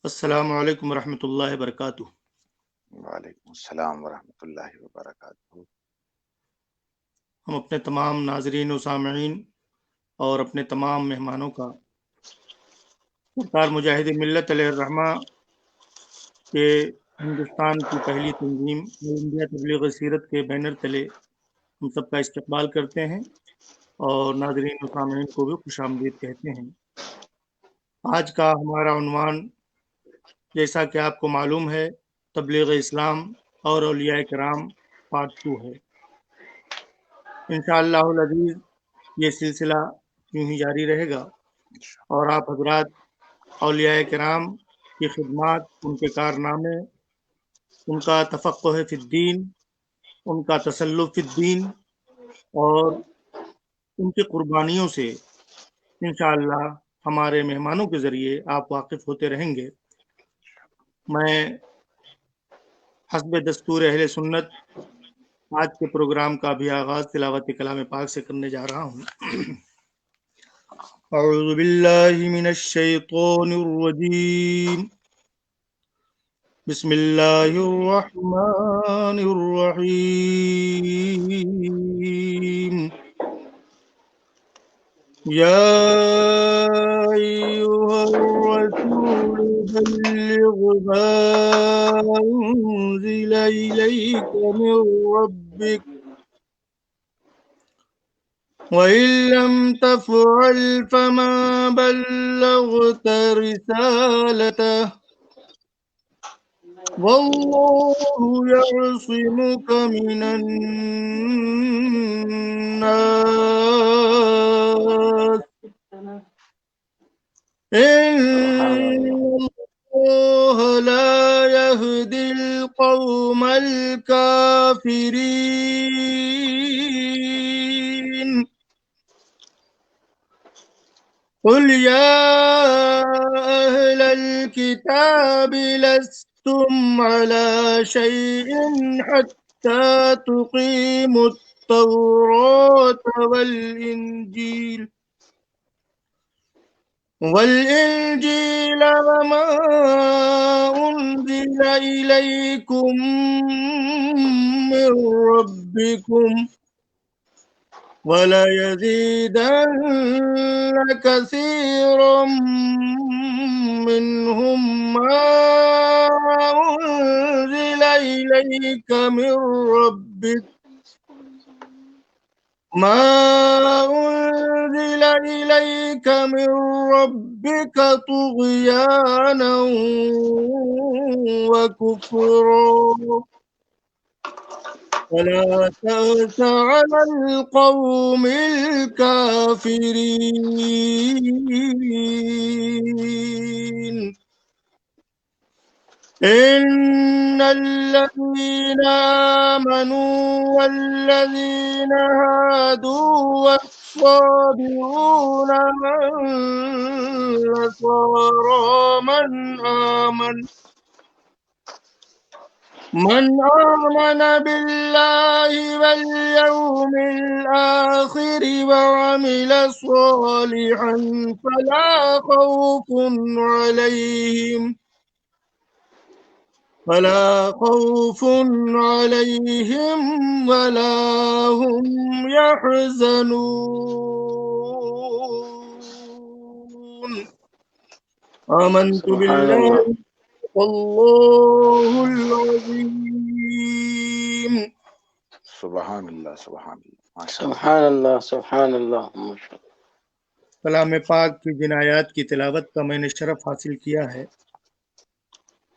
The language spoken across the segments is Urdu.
السلام علیکم ورحمۃ اللہ وبرکاتہ۔ وعلیکم السلام ورحمۃ اللہ وبرکاتہ۔ ہم اپنے تمام ناظرین و سامعین اور اپنے تمام مہمانوں کا سرکار مجاہد ملت علیہ الرحمہ کے ہندوستان کی پہلی تنظیم انڈیا تبلیغ سیرت کے بینر تلے ہم سب کا استقبال کرتے ہیں اور ناظرین و سامعین کو بھی خوش آمدید کہتے ہیں۔ آج کا ہمارا عنوان جیسا کہ آپ کو معلوم ہے تبلیغ اسلام اور اولیاء کرام پارٹ 2 ہے۔ انشاءاللہ العزیز یہ سلسلہ یوں ہی جاری رہے گا اور آپ حضرات اولیاء کرام کی خدمات، ان کے کارنامے، ان کا تفقہ فی الدین، ان کا تسلط فی الدین اور ان کی قربانیوں سے انشاءاللہ ہمارے مہمانوں کے ذریعے آپ واقف ہوتے رہیں گے۔ میں حسب دستور اہل سنت آج کے پروگرام کا بھی آغاز تلاوت کلام پاک سے کرنے جا رہا ہوں۔ اعوذ باللہ من الشیطان الرجیم، بسم اللہ الرحمن الرحیم۔ یا ایہا الرسول بلغ ما انزل الیک من ربک وَإِن لَّمْ تَفْعَلْ فَمَا بَلَّغْتَ رِسَالَتَهُ وَاللَّهُ يَعْصِمُكَ مِنَ النَّاسِ إِنَّ اللَّهَ لَا يَهْدِي الْقَوْمَ الْكَافِرِينَ۔ قُلْ يَا أَهْلَ الْكِتَابِ لَسْتُمْ عَلَى شَيْءٍ حَتَّى تُقِيمُوا التَّوْرَاةَ وَالْإِنْجِيلَ وَمَا أُنْزِلَ إِلَيْكُمْ مِنْ رَبِّكُمْ وَلَيَزِيدَنَّ كَثِيرًا مِّنْهُمْ مَا أُنْزِلَ إِلَيْكَ مِنْ رَبِّكَ طُغْيَانًا وَكُفْرًا وَلَا تَأْسَ عَلَى الْقَوْمِ الْكَافِرِينَ۔ إِنَّ الَّذِينَ آمَنُوا وَالَّذِينَ هَادُوا وَالصَّابِئُونَ وَالنَّصَارَىٰ من آمن بالله واليوم الآخر وعمل صالحا فلا خوف عليهم ولا هم يحزنون۔ آمنت بالله واللہ العظیم۔ سبحان اللہ سبحان اللہ ماشاء سبحان اللہ سبحان اللہ۔ کلام پاک کی جن آیات کی تلاوت کا میں نے شرف حاصل کیا ہے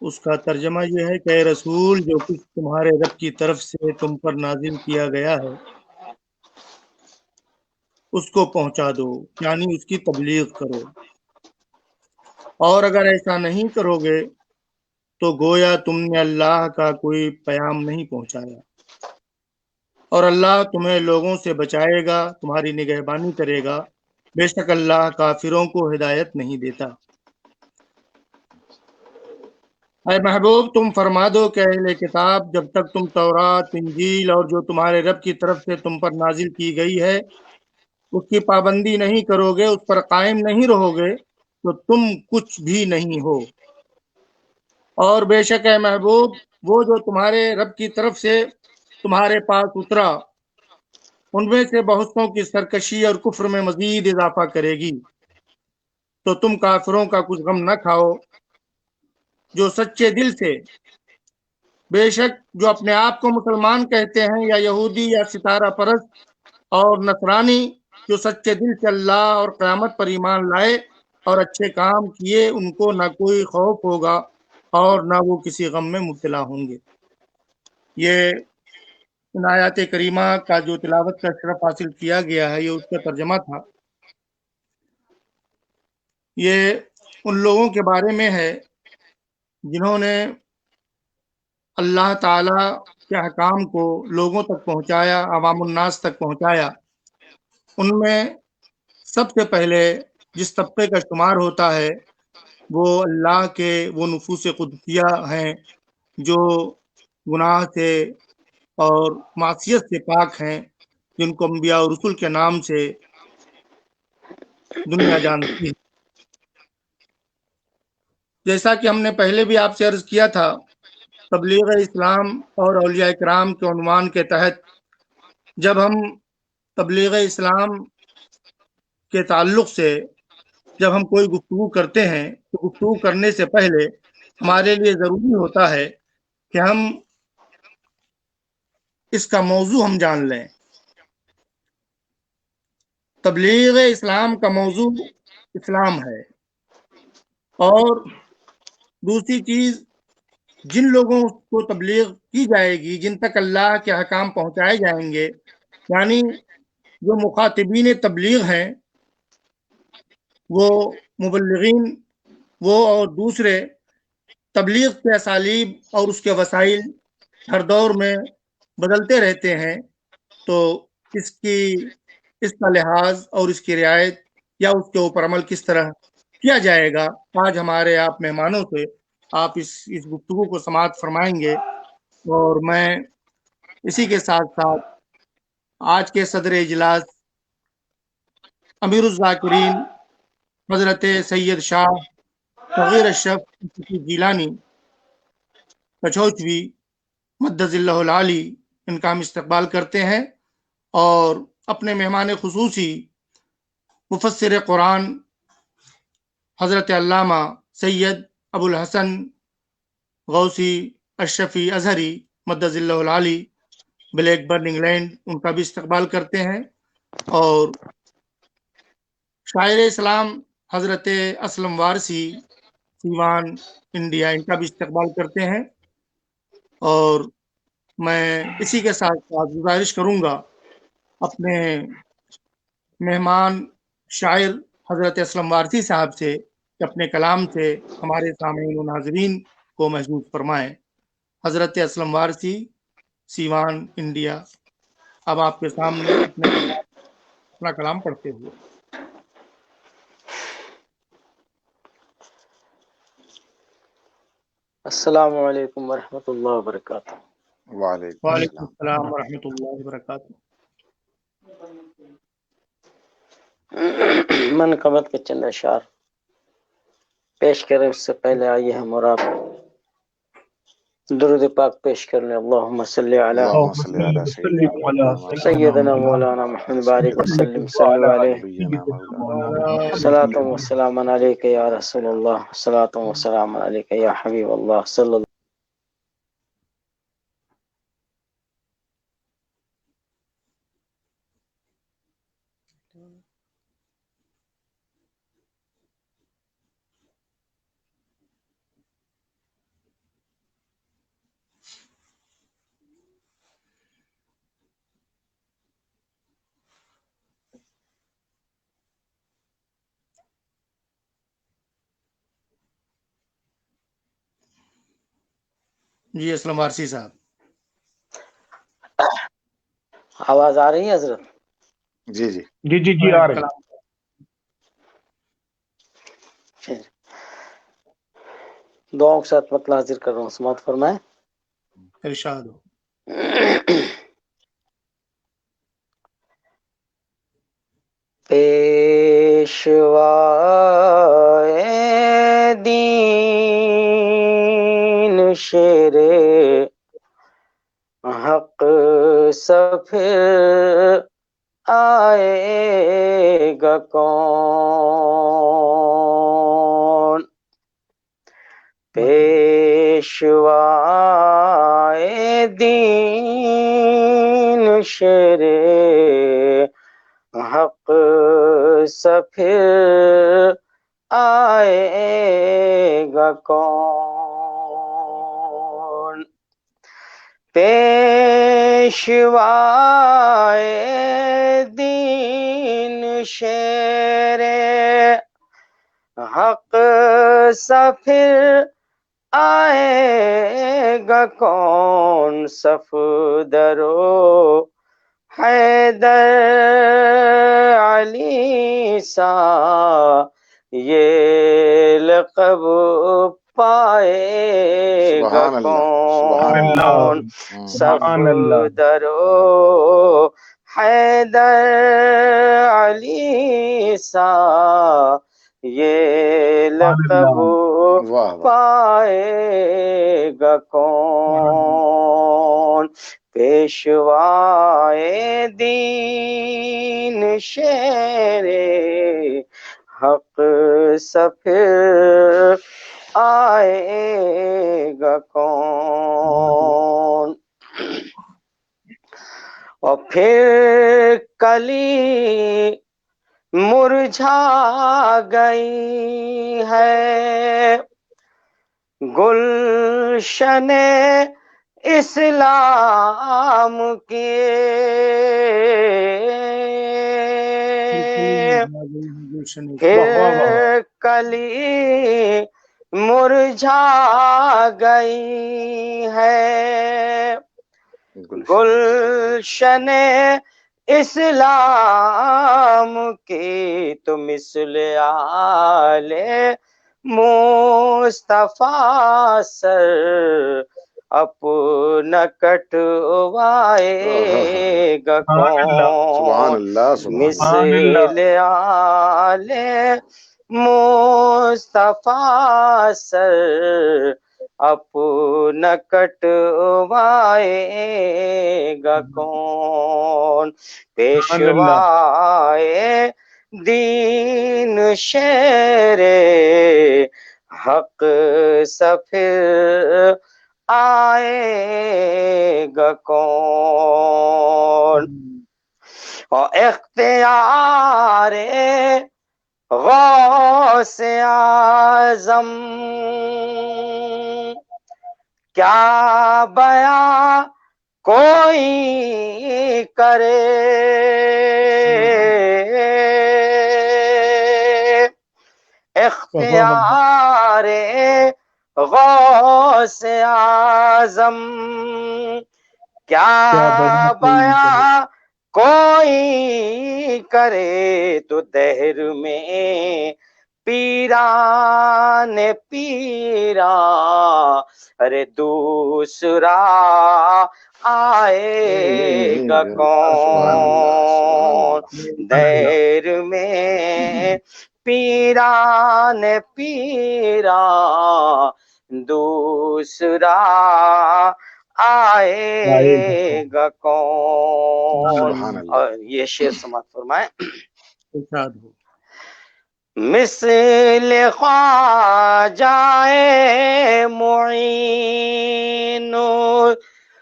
اس کا ترجمہ یہ ہے کہ اے رسول جو کچھ تمہارے رب کی طرف سے تم پر نازل کیا گیا ہے اس کو پہنچا دو، یعنی اس کی تبلیغ کرو، اور اگر ایسا نہیں کرو گے تو گویا تم نے اللہ کا کوئی پیام نہیں پہنچایا، اور اللہ تمہیں لوگوں سے بچائے گا، تمہاری نگہبانی کرے گا، بے شک اللہ کافروں کو ہدایت نہیں دیتا۔ اے محبوب تم فرما دو کہ اہل کتاب جب تک تم تورات، انجیل اور جو تمہارے رب کی طرف سے تم پر نازل کی گئی ہے اس کی پابندی نہیں کرو گے، اس پر قائم نہیں رہو گے تو تم کچھ بھی نہیں ہو۔ اور بے شک ہے محبوب وہ جو تمہارے رب کی طرف سے تمہارے پاس اترا ان میں سے بہتوں کی سرکشی اور کفر میں مزید اضافہ کرے گی، تو تم کافروں کا کچھ غم نہ کھاؤ جو سچے دل سے، بے شک جو اپنے آپ کو مسلمان کہتے ہیں یا یہودی یا ستارہ پرست اور نصرانی جو سچے دل سے اللہ اور قیامت پر ایمان لائے اور اچھے کام کیے، ان کو نہ کوئی خوف ہوگا اور نہ وہ کسی غم میں مبتلا ہوں گے۔ یہ ان آیات کریمہ کا جو تلاوت کا شرف حاصل کیا گیا ہے یہ اس کا ترجمہ تھا۔ یہ ان لوگوں کے بارے میں ہے جنہوں نے اللہ تعالی کے احکام کو لوگوں تک پہنچایا، عوام الناس تک پہنچایا۔ ان میں سب سے پہلے جس طبقے کا شمار ہوتا ہے وہ اللہ کے وہ نفوس قدسیہ ہیں جو گناہ سے اور معصیت سے پاک ہیں، جن کو انبیاء اور رسول کے نام سے دنیا جانتی ہے۔ جیسا کہ ہم نے پہلے بھی آپ سے عرض کیا تھا، تبلیغ اسلام اور اولیاء کرام کے عنوان کے تحت جب ہم تبلیغ اسلام کے تعلق سے جب ہم کوئی گفتگو کرتے ہیں تو گفتگو کرنے سے پہلے ہمارے لیے ضروری ہوتا ہے کہ ہم اس کا موضوع ہم جان لیں۔ تبلیغ اسلام کا موضوع اسلام ہے، اور دوسری چیز جن لوگوں کو تبلیغ کی جائے گی، جن تک اللہ کے احکام پہنچائے جائیں گے، یعنی جو مخاطبین تبلیغ ہیں وہ مبلغین، وہ اور دوسرے تبلیغ کے اسالیب اور اس کے وسائل ہر دور میں بدلتے رہتے ہیں، تو اس کا لحاظ اور اس کی رعایت یا اس کے اوپر عمل کس طرح کیا جائے گا، آج ہمارے آپ مہمانوں سے آپ اس گفتگو کو سماعت فرمائیں گے۔ اور میں اسی کے ساتھ ساتھ آج کے صدر اجلاس امیر الذاکرین حضرت سید شاہ صغیر اشرف جیلانی کچوچوی مدظ اللہ العالی، ان کا ہم استقبال کرتے ہیں، اور اپنے مہمان خصوصی مفسر قرآن حضرت علامہ سید ابو الحسن غوثی اشرفی اظہری مدظ اللہ العالی بلیک برن انگلینڈ، ان کا بھی استقبال کرتے ہیں، اور شاعر اسلام حضرت اسلم وارسی سیوان انڈیا، ان کا بھی استقبال کرتے ہیں۔ اور میں اسی کے ساتھ ساتھ گزارش کروں گا اپنے مہمان شاعر حضرت اسلم وارسی صاحب سے کہ اپنے کلام سے ہمارے سامعین و ناظرین کو محظوظ فرمائیں۔ حضرت اسلم وارسی سیوان انڈیا، اب آپ کے سامنے اپنا کلام پڑھتے ہوئے۔ السلام علیکم ورحمۃ اللہ وبرکاتہ۔ وعلیکم وعلیکم السلام۔ السلام ورحمۃ اللہ وبرکاتہ۔ منقبت کے چند اشعار پیش کریں اس سے پہلے آئیے ہم اور آپ درود پاک پیش کرنے۔ اللہم صلی علی اللہم صلی علی سیدنا مولانا سیدنا مولانا محمد بارک وسلم صلو علیہ نبینا مولانا صلاۃ و سلام علیک یا رسول اللہ، صلاۃ و سلام علیک یا حبیب اللہ صلی اللہ۔ جی اسلم وارسی صاحب، آواز آ رہی ہے حضرت؟ جی جی جی جی جی آ رہے کلام دعاؤں کے ساتھ مطلع حاضر کر رہا ہوں، سماعت فرمائیں۔ ارشاد ہو۔ پیشوائے دین شیر حق سفر آئے گا کون پیشوائے دین شیر حق سفر آئے گا کون پیشوائے دین شیر حق سفر آئے گا کون صفدرو حیدر علی سا یہ لقب پائے گا کون صفدرو حیدر علی سا یہ لقب پائے گا کون پیشوائے دین شیر حق سفر آئے گا کون اور پھر کلی مرجھا گئی ہے گلشن اسلام کی پھر کلی مرجھا گئی ہے گلشن اسلام کی تو مثل آل مصطفیٰ سر اپنا کٹوائے گا کون مثل آل مصطفیٰ سر اپنا کٹوائے گا کون پیشوائے دین شیر حق سفر آئے گا کون اور اختیار غوث اعظم کیا بیاں کوئی کرے اختیار غوث اعظم کیا بیاں کوئی کرے تو دہر میں پیران پیران ارے دوسرا آئے گا کون دہر میں پیران پیران دوسرا آئے گا کون اور یہ شعر سماعت فرمائیں مثل خواجہ معین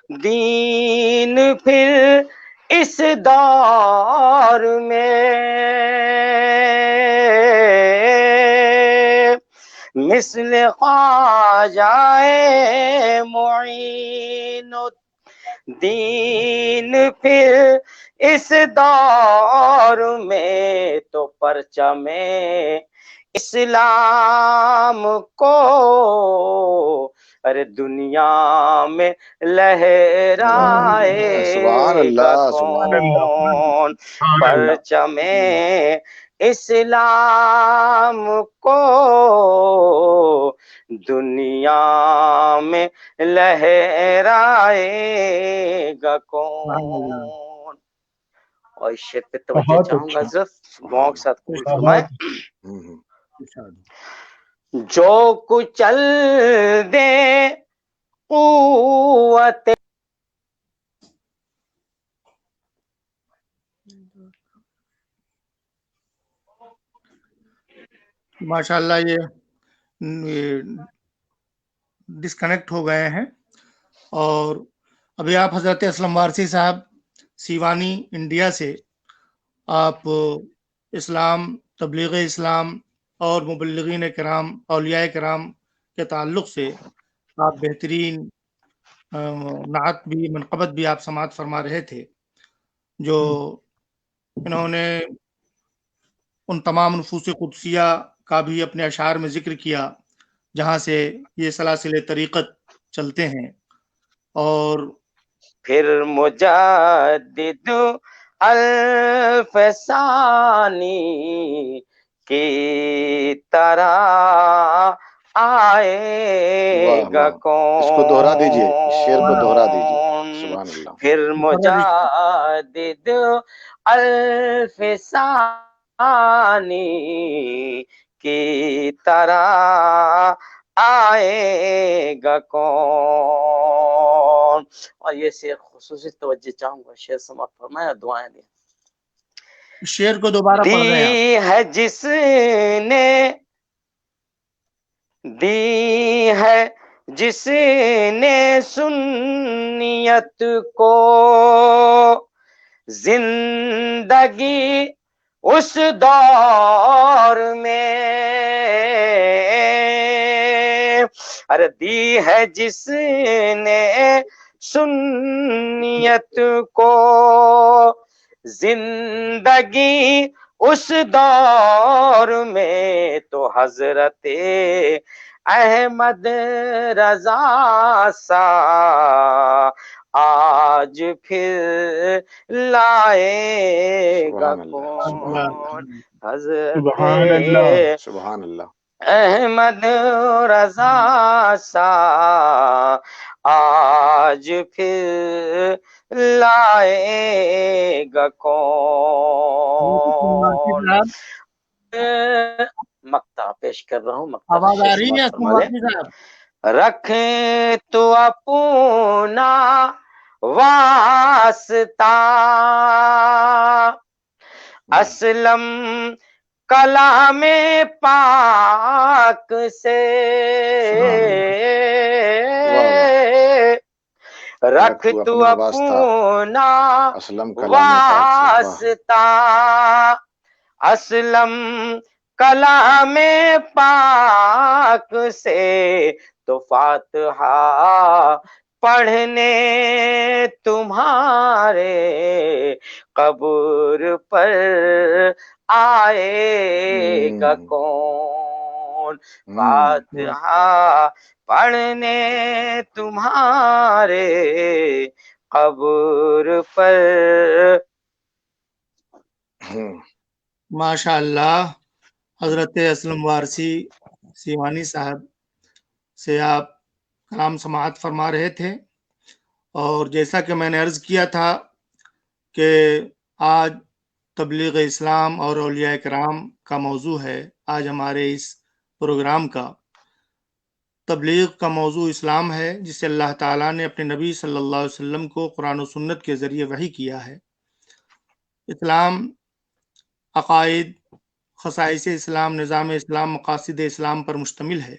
الدین پھر اس دور میں مثل خواجہ معین الدین پھر اس دور میں تو پرچم اسلام کو ارے دنیا میں لہرائے گا کون پرچم اسلام کو دنیا میں لہرائے گا کون اور اس شعر پہ توجہ چاہوں گا حضرت دعاؤں کے ساتھ قبول فرمائیں جو کچل دے قوت ماشاءاللہ یہ ڈسکنیکٹ ہو گئے ہیں. اور ابھی آپ حضرت اسلم وارسی صاحب سیوانی انڈیا سے آپ اسلام، تبلیغ اسلام اور مبلغین کرام، اولیاء کرام کے تعلق سے آپ بہترین نعت بھی، منقبت بھی آپ سماعت فرما رہے تھے، جو انہوں نے ان تمام نفوس قدسیہ کا بھی اپنے اشعار میں ذکر کیا جہاں سے یہ سلاسل طریقت چلتے ہیں. اور پھر مجدد الف ثانی کی طرح آئے گا کون. اس کو دوہرا دیجئے، شعر کو دوہرا دیجئے. سبحان اللہ. پھر مجدد الف ثانی کی طرح آئے گا کون. اور یہ سے خصوصی توجہ چاہوں گا، شعر سماعت فرمایا، دعائیں دیں. شعر کو دوبارہ پڑھ رہے ہیں دی ہے جس نے، دی ہے جس نے سنیت کو زندگی اس دور میں. ارے دی ہے جس نے سنیت کو زندگی اس دور میں، تو حضرت احمد رضا سا آج پھر لائے گا کون. حضرت سبحان اللہ. سبحان اللہ. احمد رضا سا آج پھر لائے گا کون. مقطع پیش کر رہا ہوں، مقطع آواز آ رہی ہے صاحب؟ رکھ تو اپنا واسطہ اسلم کلام پاک سے، رکھ تو اپنا واسطہ اسلم کلام پاک سے، تو فاتحہ پڑھنے تمہارے قبر پر آئے گا کون. فاتحہ پڑھنے تمہارے قبر پر. ماشاء اللہ. حضرت اسلم وارسی سیوانی صاحب سے آپ کلام سماعت فرما رہے تھے، اور جیسا کہ میں نے عرض کیا تھا کہ آج تبلیغ اسلام اور اولیاء کرام کا موضوع ہے. آج ہمارے اس پروگرام کا تبلیغ کا موضوع اسلام ہے، جسے اللہ تعالیٰ نے اپنے نبی صلی اللہ علیہ وسلم کو قرآن و سنت کے ذریعے وحی کیا ہے. اسلام عقائد، خصائص اسلام، نظام اسلام، مقاصد اسلام پر مشتمل ہے.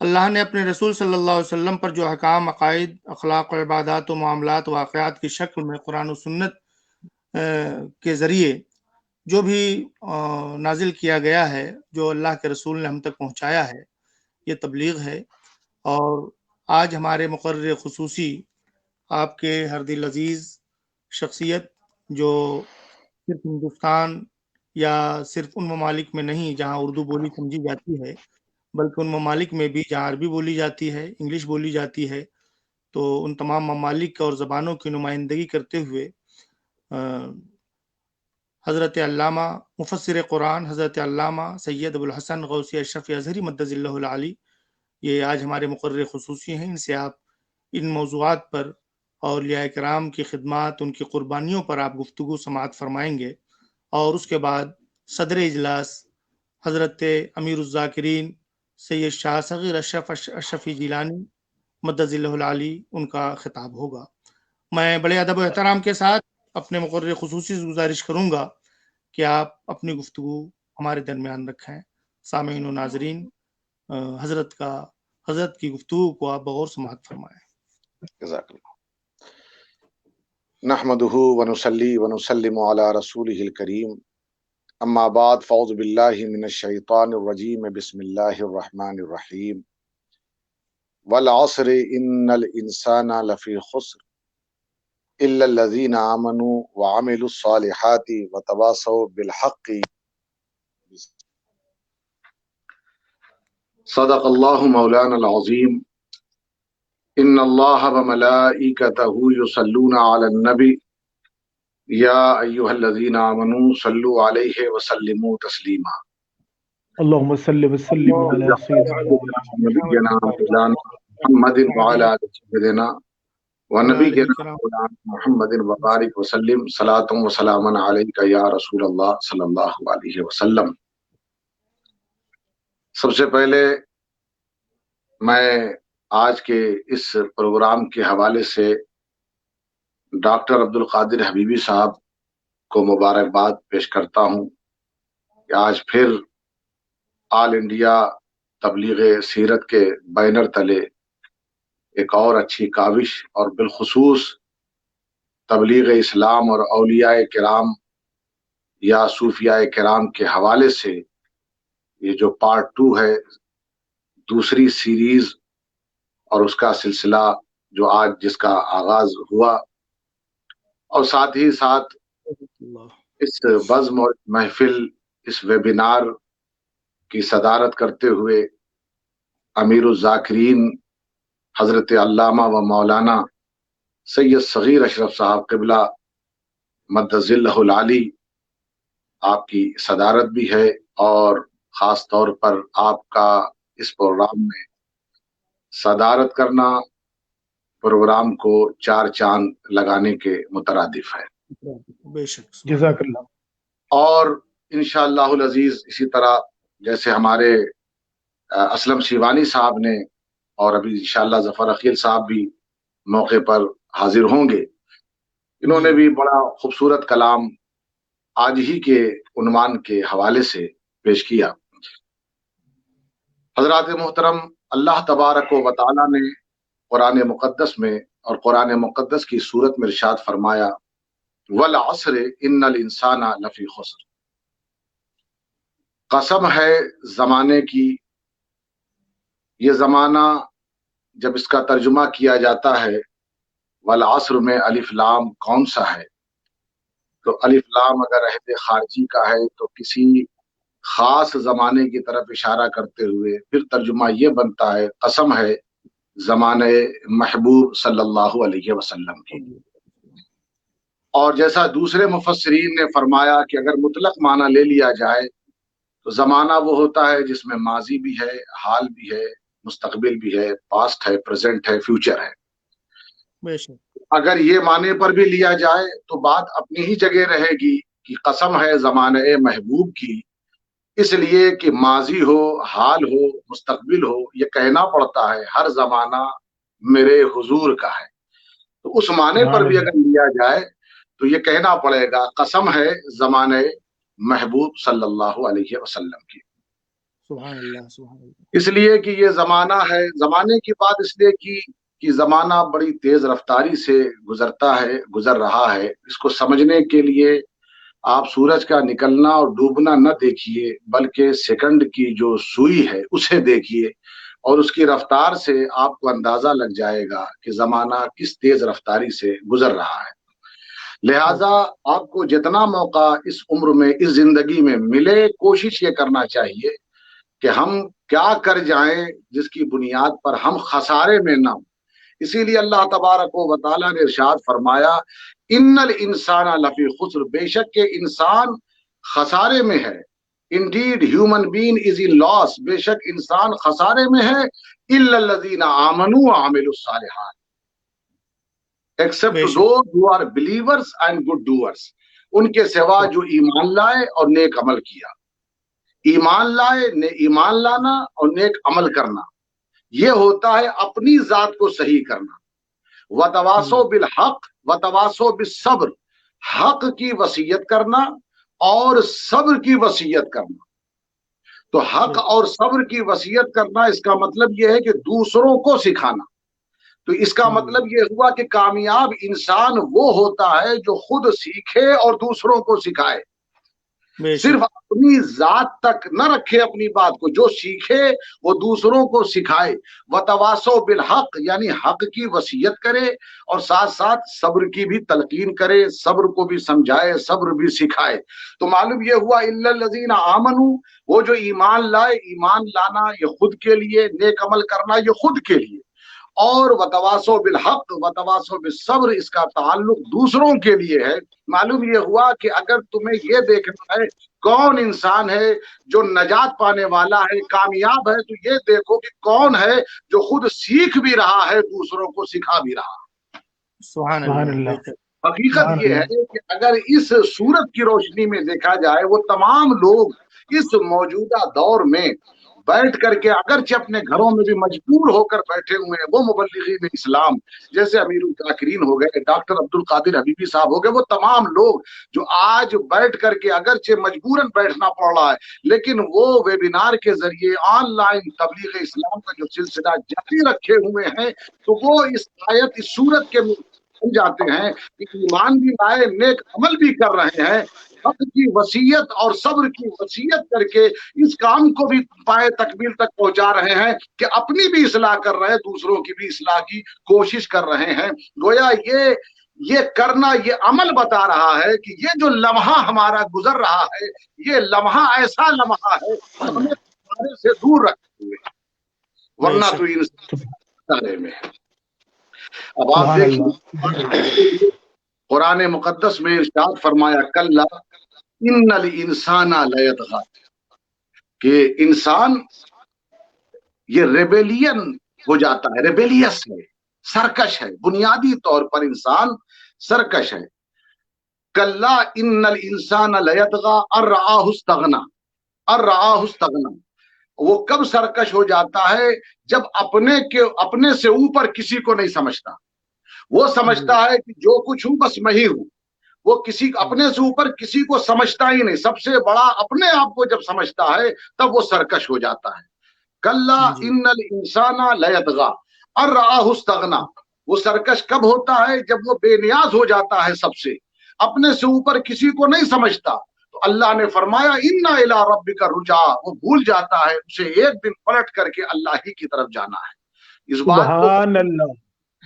اللہ نے اپنے رسول صلی اللہ علیہ وسلم پر جو احکام، عقائد، اخلاق و عبادات و معاملات، واقعات کی شکل میں قرآن و سنت کے ذریعے جو بھی نازل کیا گیا ہے، جو اللہ کے رسول نے ہم تک پہنچایا ہے، یہ تبلیغ ہے. اور آج ہمارے مقرر خصوصی آپ کے ہر دل عزیز شخصیت، جو صرف ہندوستان یا صرف ان ممالک میں نہیں جہاں اردو بولی سمجھی جاتی ہے، بلکہ ان ممالک میں بھی جہاں عربی بولی جاتی ہے، انگلش بولی جاتی ہے، تو ان تمام ممالک اور زبانوں کی نمائندگی کرتے ہوئے حضرت علامہ مفسر قرآن حضرت علامہ سید ابوالحسن غوثی اشرف اظہری مدظ اللہ العلی یہ آج ہمارے مقرر خصوصی ہیں. ان سے آپ ان موضوعات پر، اولیاء کرام کی خدمات، ان کی قربانیوں پر آپ گفتگو سماعت فرمائیں گے. اور اس کے بعد صدر اجلاس حضرت امیر الذاکرین سید شاہ صغیر اشرفی جیلانی مد ذلہ العالی ان کا خطاب ہوگا۔ میں بڑے ادب و احترام کے ساتھ اپنے مقرر خصوصی سے گزارش کروں گا کہ آپ اپنی گفتگو ہمارے درمیان رکھیں۔ سامعین و ناظرین، حضرت کی گفتگو کو آپ بغور سماعت فرمائیں۔ جزاک اللہ۔ نحمدہ ونصلی ونسلم علی رسولہ الکریم، اما بعد، فاعوذ باللہ من الشیطان الرجیم، بسم اللہ الرحمن الرحیم۔ والعصر ان الانسان لفی خسر الا الذین آمنوا وعملوا الصالحات وتواصوا بالحق۔ صدق اللہ مولانا العظیم۔ ان اللہ وملائکتہ یصلون علی النبی یا ایھا الذین آمنوا صلوا علیہ وسلموا تسلیما۔ اللهم صل وسلم على نبینا مولانا محمد وعلی آل سیدنا ونبینا مولانا محمد وبارک وسلم، صلاۃ و سلاما علیک یا رسول اللہ صلی اللہ علیہ وسلم۔ سب سے پہلے میں آج کے اس پروگرام کے حوالے سے ڈاکٹر عبدالقادر حبیبی صاحب کو مبارکباد پیش کرتا ہوں کہ آج پھر آل انڈیا تبلیغ سیرت کے بینر تلے ایک اور اچھی کاوش، اور بالخصوص تبلیغ اسلام اور اولیاء کرام یا صوفیاء کرام کے حوالے سے یہ جو پارٹ 2 ہے، دوسری سیریز اور اس کا سلسلہ جو آج جس کا آغاز ہوا، اور ساتھ ہی ساتھ اس بزم اور محفل، اس ویبینار کی صدارت کرتے ہوئے امیر الذاکرین حضرت علامہ و مولانا سید صغیر اشرف صاحب قبلہ مد ذلہ العالی، آپ کی صدارت بھی ہے، اور خاص طور پر آپ کا اس پروگرام میں صدارت کرنا پروگرام کو 4 چاند لگانے کے مترادف ہے۔ بے شک۔ جزاک اللہ۔ اور انشاءاللہ العزیز اسی طرح جیسے ہمارے اسلم شیوانی صاحب نے، اور ابھی انشاءاللہ ظفر عقیل صاحب بھی موقع پر حاضر ہوں گے، انہوں نے بھی بڑا خوبصورت کلام آج ہی کے عنوان کے حوالے سے پیش کیا۔ حضرات محترم، اللہ تبارک و تعالیٰ نے قرآن مقدس میں اور قرآن مقدس کی صورت میں ارشاد فرمایا، والعصر ان الانسان لفی خسر۔ قسم ہے زمانے کی۔ یہ زمانہ جب اس کا ترجمہ کیا جاتا ہے والعصر میں الف لام کون سا ہے، تو الف لام اگر عہد خارجی کا ہے تو کسی خاص زمانے کی طرف اشارہ کرتے ہوئے پھر ترجمہ یہ بنتا ہے قسم ہے زمانے محبوب صلی اللہ علیہ وسلم کی۔ اور جیسا دوسرے مفسرین نے فرمایا کہ اگر مطلق معنی لے لیا جائے تو زمانہ وہ ہوتا ہے جس میں ماضی بھی ہے، حال بھی ہے، مستقبل بھی ہے، پاسٹ ہے، پریزنٹ ہے، فیوچر ہے۔ اگر یہ معنی پر بھی لیا جائے تو بات اپنی ہی جگہ رہے گی کہ قسم ہے زمانے محبوب کی، اس لیے کہ ماضی ہو، حال ہو، مستقبل ہو، یہ کہنا پڑتا ہے ہر زمانہ میرے حضور کا ہے۔ تو اس معنی پر بھی اگر لیا جائے تو یہ کہنا پڑے گا قسم ہے زمانے محبوب صلی اللہ علیہ وسلم کی۔ سبحان اللہ، سبحان اللہ۔ اس لیے کہ یہ زمانہ ہے، زمانے کی بات اس لیے کی کہ زمانہ بڑی تیز رفتاری سے گزر رہا ہے۔ اس کو سمجھنے کے لیے آپ سورج کا نکلنا اور ڈوبنا نہ دیکھیے، بلکہ سیکنڈ کی جو سوئی ہے اسے دیکھیے، اور اس کی رفتار سے آپ کو اندازہ لگ جائے گا کہ زمانہ کس تیز رفتاری سے گزر رہا ہے۔ لہٰذا آپ کو جتنا موقع اس عمر میں، اس زندگی میں ملے، کوشش یہ کرنا چاہیے کہ ہم کیا کر جائیں جس کی بنیاد پر ہم خسارے میں نہ ہوں۔ اسی لیے اللہ تبارک و تعالیٰ نے ارشاد فرمایا ان الانسان لفی خسر، بے شک کہ انسان خسارے میں ہے۔ انڈیڈ ہیومن بینگ از ان لاس، بے شک انسان خسارے میں ہے، الا الذین آمنوا وعملوا الصالحات، except those who are believers and good doers, ان کے سوا جو ایمان لائے اور نیک عمل کیا۔ ایمان لائے، ایمان لانا اور نیک عمل کرنا، یہ ہوتا ہے اپنی ذات کو صحیح کرنا. وتواصوا بالحق وتواصوا بالصبر، حق کی وصیت کرنا اور صبر کی وصیت کرنا. تو حق اور صبر کی وصیت کرنا اس کا مطلب یہ ہے کہ دوسروں کو سکھانا. تو اس کا مطلب یہ ہوا کہ کامیاب انسان وہ ہوتا ہے جو خود سیکھے اور دوسروں کو سکھائے. صرف اپنی ذات تک نہ رکھے اپنی بات کو، جو سیکھے وہ دوسروں کو سکھائے. وتواصوا بالحق یعنی حق کی وصیت کرے اور ساتھ ساتھ صبر کی بھی تلقین کرے، صبر کو بھی سمجھائے، صبر بھی سکھائے. تو معلوم یہ ہوا الا الذین آمنوا، وہ جو ایمان لائے، ایمان لانا یہ خود کے لیے، نیک عمل کرنا یہ خود کے لیے. اور وتواصوا بالحق وتواصوا بالصبر اس کا تعلق دوسروں کے لیے ہے. معلوم یہ ہوا کہ اگر تمہیں یہ دیکھنا ہے کون انسان ہے جو نجات پانے والا ہے، کامیاب ہے، تو یہ دیکھو کہ کون ہے جو خود سیکھ بھی رہا ہے، دوسروں کو سکھا بھی رہا ہے. سبحان اللہ. حقیقت یہ ہے کہ اگر اس صورت کی روشنی میں دیکھا جائے، وہ تمام لوگ اس موجودہ دور میں بیٹھ کر کے اگرچہ اپنے گھروں میں بھی مجبور ہو کر بیٹھے ہوئے ہیں، وہ مبلغین اسلام جیسے امیر الذاکرین ہو گئے، ڈاکٹر عبد القادر حبیبی صاحب ہو گئے، وہ تمام لوگ جو آج بیٹھ کر کے اگرچہ مجبوراً بیٹھنا پڑ رہا ہے لیکن وہ ویبینار کے ذریعے آن لائن تبلیغ اسلام کا جو سلسلہ جاری رکھے ہوئے ہیں، تو وہ اس آیت اس صورت کے جاتے ہیں کہ ایمان بھی لائے، نیک عمل بھی کر رہے ہیں، حق کی وصیت اور صبر کی وصیت کر کے اس کام کو بھی پائے تکمیل تک پہنچا رہے ہیں کہ اپنی بھی اصلاح کر رہے ہیں، دوسروں کی بھی اصلاح کی کوشش کر رہے ہیں. گویا یہ کرنا، یہ عمل بتا رہا ہے کہ یہ جو لمحہ ہمارا گزر رہا ہے، یہ لمحہ ایسا لمحہ ہے ہمیں ہمارے سے دور رکھتے ہوئے، ورنہ تو انسان میں ہے. اب آپ دیکھیں قرآن مقدس میں ارشاد فرمایا کلا ان الانسان لیطغی، کہ انسان یہ ریبیلین ہو جاتا ہے، ریبیلیس ہے، سرکش ہے، بنیادی طور پر انسان سرکش ہے. کلا ان الانسان لیطغی ان رآہ استغنی، ان رآہ استغنی. وہ کب سرکش ہو جاتا ہے؟ جب اپنے سے اوپر کسی کو نہیں سمجھتا. وہ سمجھتا ہے کہ جو کچھ ہوں بس میں ہی ہوں. وہ اپنے سے اوپر کسی کو سمجھتا ہی نہیں. سب سے بڑا اپنے آپ کو جب سمجھتا ہے تب وہ سرکش ہو جاتا ہے. کلا ان الانسان لیطغی ان رآہ استغنی. وہ سرکش کب ہوتا ہے؟ جب وہ بے نیاز ہو جاتا ہے سب سے، اپنے سے اوپر کسی کو نہیں سمجھتا. تو اللہ نے فرمایا انا الی ربک الرجع، وہ بھول جاتا ہے اسے ایک دن پلٹ کر کے اللہ ہی کی طرف جانا ہے. اس بات کو سبحان اللہ،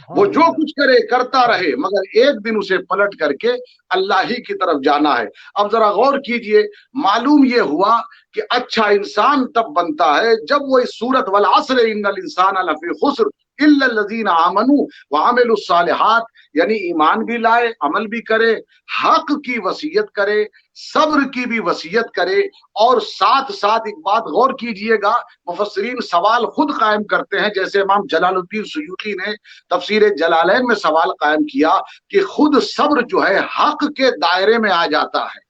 وہ جو کچھ کرے کرتا رہے مگر ایک دن اسے پلٹ کر کے اللہ ہی کی طرف جانا ہے. اب ذرا غور کیجئے، معلوم یہ ہوا کہ اچھا انسان تب بنتا ہے جب وہ اس صورت والعصر ان الانسان لفی خسر الا الذین آمنوا وعملوا الصالحات، یعنی ایمان بھی لائے، عمل بھی کرے، حق کی وصیت کرے، صبر کی بھی وصیت کرے. اور ساتھ ساتھ ایک بات غور کیجئے گا، مفسرین سوال خود قائم کرتے ہیں، جیسے امام جلال الدین سیوطی نے تفسیر جلالین میں سوال قائم کیا کہ خود صبر جو ہے حق کے دائرے میں آ جاتا ہے،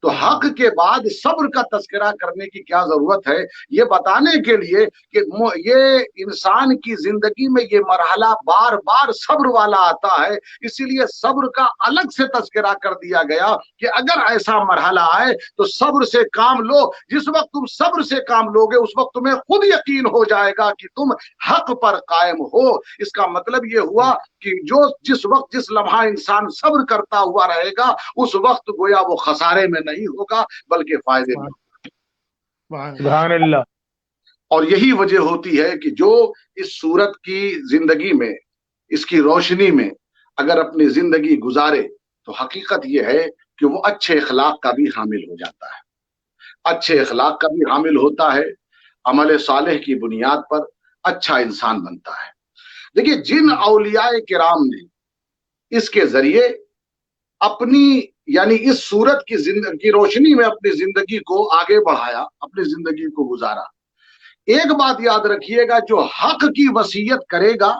تو حق کے بعد صبر کا تذکرہ کرنے کی کیا ضرورت ہے؟ یہ بتانے کے لیے کہ یہ انسان کی زندگی میں یہ مرحلہ بار بار صبر والا آتا ہے، اسی لیے صبر کا الگ سے تذکرہ کر دیا گیا کہ اگر ایسا مرحلہ آئے تو صبر سے کام لو. جس وقت تم صبر سے کام لوگے اس وقت تمہیں خود یقین ہو جائے گا کہ تم حق پر قائم ہو. اس کا مطلب یہ ہوا کہ جس وقت جس لمحہ انسان صبر کرتا ہوا رہے گا اس وقت گویا وہ خسارے میں نہیں ہوگا بلکہ فائدے میں. سبحان اللہ. اور یہی وجہ ہوتی ہے کہ جو اس صورت کی زندگی میں، اس کی روشنی میں اگر اپنی زندگی گزارے تو حقیقت یہ ہے کہ وہ اچھے اخلاق کا بھی حامل ہو جاتا ہے، اچھے اخلاق کا بھی حامل ہوتا ہے، عمل صالح کی بنیاد پر اچھا انسان بنتا ہے. دیکھیے جن اولیاء کرام نے اس کے ذریعے اپنی یعنی اس صورت کی روشنی میں اپنی زندگی کو آگے بڑھایا، اپنی زندگی کو گزارا، ایک بات یاد رکھیے گا، جو حق کی وصیت کرے گا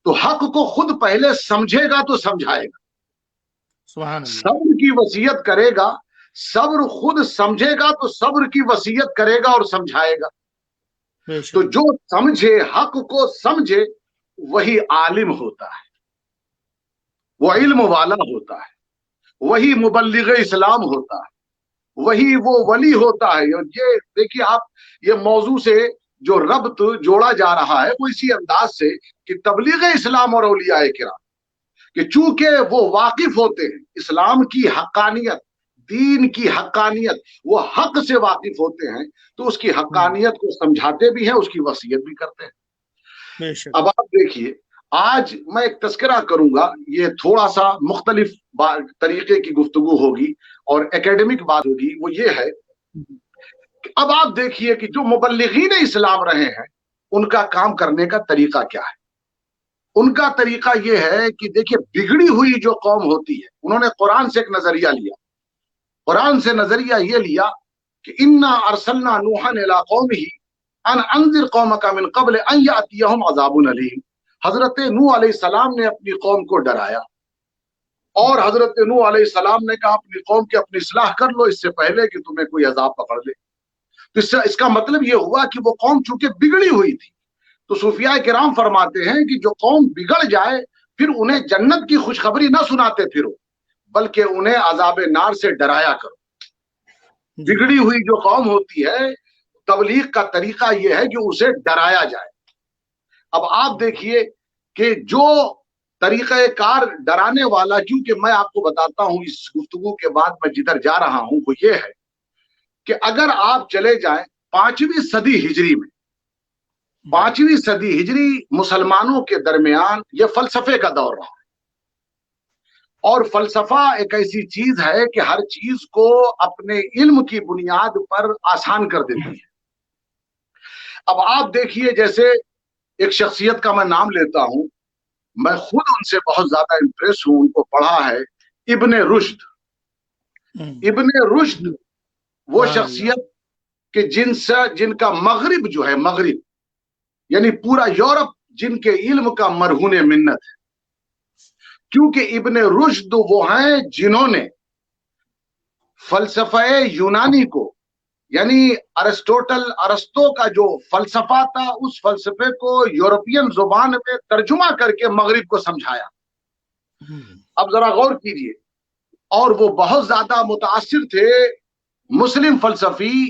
تو حق کو خود پہلے سمجھے گا تو سمجھائے گا. صبر کی وصیت کرے گا، صبر خود سمجھے گا تو صبر کی وصیت کرے گا اور سمجھائے گا. تو جو سمجھے حق کو سمجھے وہی عالم ہوتا ہے, وہ علم والا ہوتا ہے, وہی مبلغ اسلام ہوتا ہے, وہی وہ ولی ہوتا ہے. یہ دیکھیے آپ, یہ موضوع سے جو ربط جوڑا جا رہا ہے وہ اسی انداز سے کہ تبلیغ اسلام اور اولیاء کرام, کہ چونکہ وہ واقف ہوتے ہیں اسلام کی حقانیت, دین کی حقانیت, وہ حق سے واقف ہوتے ہیں, تو اس کی حقانیت کو سمجھاتے بھی ہیں, اس کی وصیت بھی کرتے ہیں. اب آپ دیکھیے, آج میں ایک تذکرہ کروں گا, یہ تھوڑا سا مختلف طریقے کی گفتگو ہوگی اور اکیڈمک بات ہوگی. وہ یہ ہے کہ اب آپ دیکھیے کہ جو مبلغین اسلام رہے ہیں ان کا کام کرنے کا طریقہ کیا ہے. ان کا طریقہ یہ ہے کہ دیکھیے, بگڑی ہوئی جو قوم ہوتی ہے, انہوں نے قرآن سے ایک نظریہ لیا. قرآن سے نظریہ یہ لیا کہ انا ارسلنا نوحا الی قومہ ان انذر قومک من قبل ان یاتیہم عذاب الیم. حضرت نوح علیہ السلام نے اپنی قوم کو ڈرایا, اور حضرت نوح علیہ السلام نے کہا اپنی قوم کی اپنی اصلاح کر لو اس سے پہلے کہ تمہیں کوئی عذاب پکڑ لے. تو اس کا مطلب یہ ہوا کہ وہ قوم چونکہ بگڑی ہوئی تھی, تو صوفیاء کرام فرماتے ہیں کہ جو قوم بگڑ جائے پھر انہیں جنت کی خوشخبری نہ سناتے پھرو, بلکہ انہیں عذاب نار سے ڈرایا کرو. بگڑی ہوئی جو قوم ہوتی ہے, تبلیغ کا طریقہ یہ ہے کہ اسے ڈرایا جائے. اب آپ دیکھیے کہ جو طریقہ کار ڈرانے والا, کیونکہ میں آپ کو بتاتا ہوں اس گفتگو کے بعد میں جدھر جا رہا ہوں وہ یہ ہے کہ اگر آپ چلے جائیں 5ویں صدی ہجری میں, 5ویں صدی ہجری مسلمانوں کے درمیان یہ فلسفے کا دور رہا ہے, اور فلسفہ ایک ایسی چیز ہے کہ ہر چیز کو اپنے علم کی بنیاد پر آسان کر دیتی ہے. اب آپ دیکھیے, جیسے ایک شخصیت کا میں نام لیتا ہوں, میں خود ان سے بہت زیادہ امپریس ہوں, ان کو پڑھا ہے, ابن رشد. ابن رشد وہ شخصیت کہ جن کا مغرب جو ہے, مغرب یعنی پورا یورپ, جن کے علم کا مرہون منت ہے, کیونکہ ابن رشد وہ ہیں جنہوں نے فلسفہ یونانی کو, یعنی ارسطو کا جو فلسفہ تھا, اس فلسفے کو یورپین زبان میں ترجمہ کر کے مغرب کو سمجھایا. اب ذرا غور کیجئے, اور وہ بہت زیادہ متاثر تھے مسلم فلسفی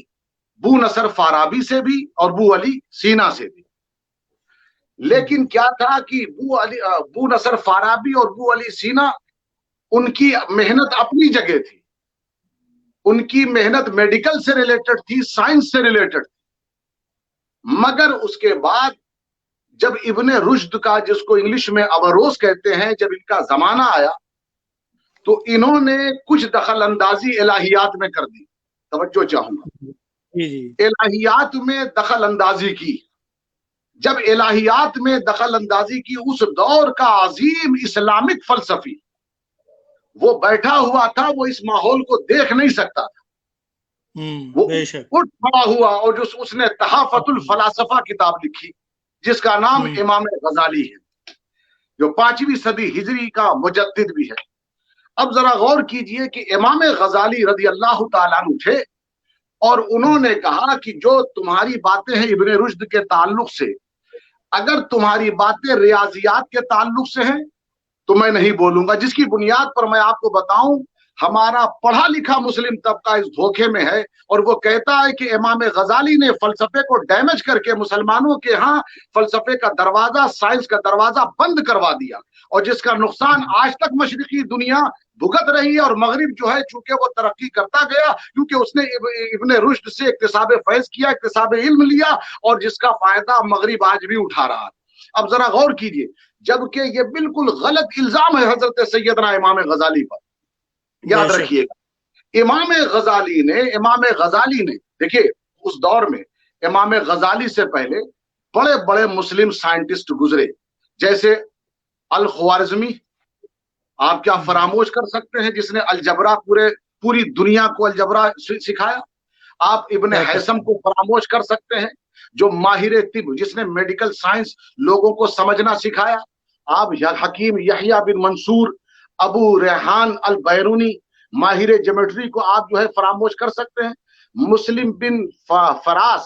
بو نصر فارابی سے بھی اور بو علی سینا سے بھی. لیکن کیا تھا کہ بو نصر فارابی اور بو علی سینا, ان کی محنت اپنی جگہ تھی, ان کی محنت میڈیکل سے ریلیٹڈ تھی, سائنس سے ریلیٹڈ تھی. مگر اس کے بعد جب ابن رشد کا, جس کو انگلش میں اوروز کہتے ہیں, جب ان کا زمانہ آیا تو انہوں نے کچھ دخل اندازی الہیات میں کر دی. توجہ چاہوں گا, الہیات میں دخل اندازی کی. جب الہیات میں دخل اندازی کی, اس دور کا عظیم اسلامک فلسفی وہ بیٹھا ہوا تھا, وہ اس ماحول کو دیکھ نہیں سکتا تھا. وہ اٹھ کھڑا ہوا اور اس نے تحافت الفلاسفہ کتاب لکھی, جس کا نام امام غزالی ہے, جو 5ویں صدی ہجری کا مجدد بھی ہے. اب ذرا غور کیجئے کہ امام غزالی رضی اللہ تعالیٰ عنہ تھے, اور انہوں نے کہا کہ جو تمہاری باتیں ہیں ابن رشد کے تعلق سے, اگر تمہاری باتیں ریاضیات کے تعلق سے ہیں تو میں نہیں بولوں گا. جس کی بنیاد پر میں آپ کو بتاؤں, ہمارا پڑھا لکھا مسلم طبقہ اس دھوکے میں ہے, اور وہ کہتا ہے کہ امام غزالی نے فلسفے کو ڈیمیج کر کے مسلمانوں کے ہاں فلسفے کا دروازہ, سائنس کا دروازہ بند کروا دیا, اور جس کا نقصان آج تک مشرقی دنیا بھگت رہی ہے. اور مغرب جو ہے چونکہ وہ ترقی کرتا گیا, کیونکہ اس نے ابن رشد سے اکتساب فیض کیا, اکتساب علم لیا, اور جس کا فائدہ مغرب آج بھی اٹھا رہا ہے. اب ذرا غور کیجئے, جبکہ یہ بالکل غلط الزام ہے حضرت سیدنا امام غزالی پر. یاد رکھیے گا, امام غزالی نے دیکھیے اس دور میں امام غزالی سے پہلے بڑے بڑے مسلم سائنٹسٹ گزرے, جیسے الخوارزمی, آپ کیا فراموش کر سکتے ہیں, جس نے الجبرا پوری دنیا کو الجبرا سکھایا. آپ ابن حیثم کو فراموش کر سکتے ہیں, جو ماہر طب, جس نے میڈیکل سائنس لوگوں کو سمجھنا سکھایا. آپ حکیم یحییٰ بن منصور, ابو ریحان البیرونی, ماہر جیومیٹری کو آپ جو ہے فراموش کر سکتے ہیں. مسلم بن فراس,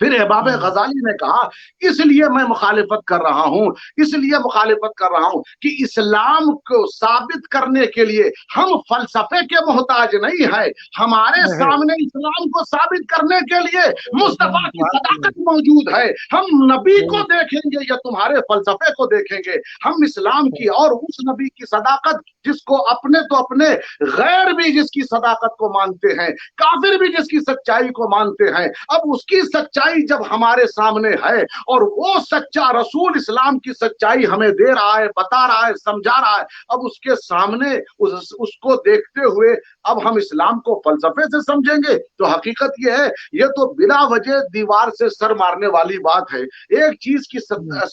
پھر امام غزالی نے کہا اس لیے میں مخالفت کر رہا ہوں، اس لیے مخالفت کر رہا ہوں کہ اسلام کو ثابت کرنے کے لیے ہم فلسفے کے محتاج نہیں ہے، ہمارے سامنے اسلام کو ثابت کرنے کے لیے مصطفیٰ کی صداقت موجود ہے۔ ہم نبی کو دیکھیں گے یا تمہارے فلسفے کو دیکھیں گے؟ ہم اسلام کی اور اس نبی کی صداقت جس کو اپنے تو اپنے غیر بھی جس کی صداقت کو مانتے ہیں، کافر بھی جس کی سچائی کو مانتے ہیں، اب اس کی سچائی جب ہمارے سامنے ہے اور وہ سچا رسول اسلام کی سچائی ہمیں دے رہا ہے، بتا رہا ہے، سمجھا رہا ہے، اب اس کے سامنے اس کو دیکھتے ہوئے اب ہم اسلام کو فلسفے سے سمجھیں گے؟ تو حقیقت یہ ہے، یہ تو بلا وجہ دیوار سے سر مارنے والی بات ہے۔ ایک چیز کی